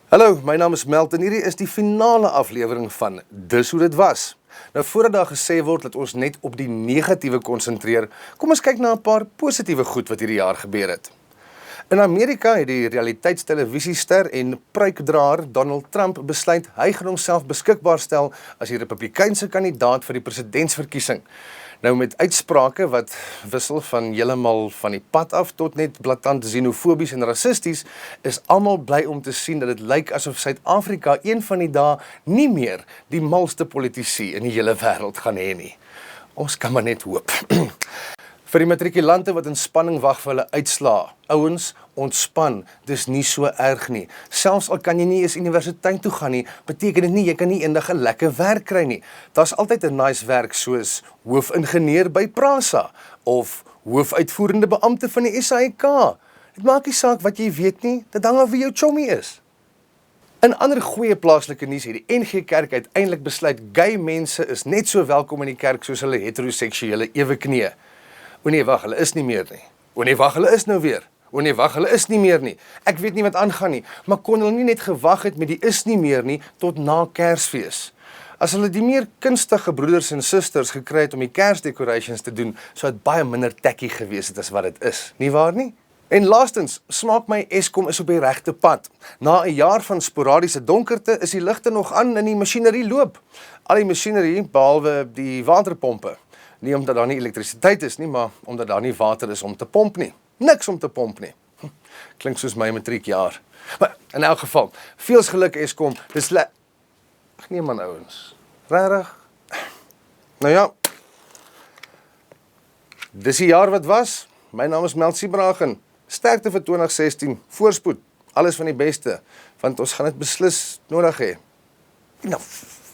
Hallo, my naam is Melt en hierdie is die finale aflewering van Dis Hoe Dit Was. Nou voordat daar gesê word dat ons net op die negatiewe konsentreer, kom ons kyk na 'n paar positiewe goed wat hierdie jaar gebeur het. In Amerika het die realiteitstelevisiester en pruikdraer Donald Trump besluit hy gaan homself beskikbaar stel as die Republikeinse kandidaat vir die presidentsverkiesing. Nou met uitsprake wat wissel van heeltemal van die pad af tot net blaatant xenofobies en rassisties, is almal bly om te sien dat dit lyk asof Suid-Afrika een van die dae nie meer die malste politici in die hele wêreld gaan hê nie. Ons kan maar net hoop. Vir die matrikulante wat in spanning wag vir hulle uitslaa, ouens, ontspan, dis nie so erg nie. Selfs al kan jy nie eens universiteit toe gaan nie, beteken dit nie jy kan nie eendag 'n lekker werk kry nie. Daar's altyd 'n nice werk soos hoofingenieur by Prasa of hoofuitvoerende beampte van die SAIK. Dit maak nie saak wat jy weet nie, dit hang af wie jou chommy is. In ander goeie plaaslike nuus het die NG Kerk uiteindelik besluit gay mense is net so welkom in die kerk soos hulle heteroseksuele eweknieë. O nee, wag, hulle is nie meer nie. O nee, wag, hulle is nou weer. O nee, wag, hulle is nie meer nie. Ek weet nie wat aangaan nie, maar kon hulle nie net gewag het met die is nie meer nie tot na Kersfees? As hulle die meer kunstige broeders en susters gekry het om die Kersdecorations te doen, sou dit baie minder tacky gewees het as wat dit is, nie waar nie? En laastens, smaak my Eskom is op die regte pad. Na 'n jaar van sporadiese donkerte is die ligte nog aan en die masjinerie loop. Al die masjinerie, behalwe die waterpompe. Nie omdat daar nie elektrisiteit is nie, maar omdat daar nie water is om te pomp nie. Niks om te pomp nie. Klink soos my matriekjaar. Maar in elk geval, veels geluk Eskom, dis Ag nee man ouens, regtig? Nou ja, dis die jaar wat was. My naam is Melt Siebragen. Sterkte vir 2016, voorspoed, alles van die beste, want ons gaan dit beslis nodig hê. Enough.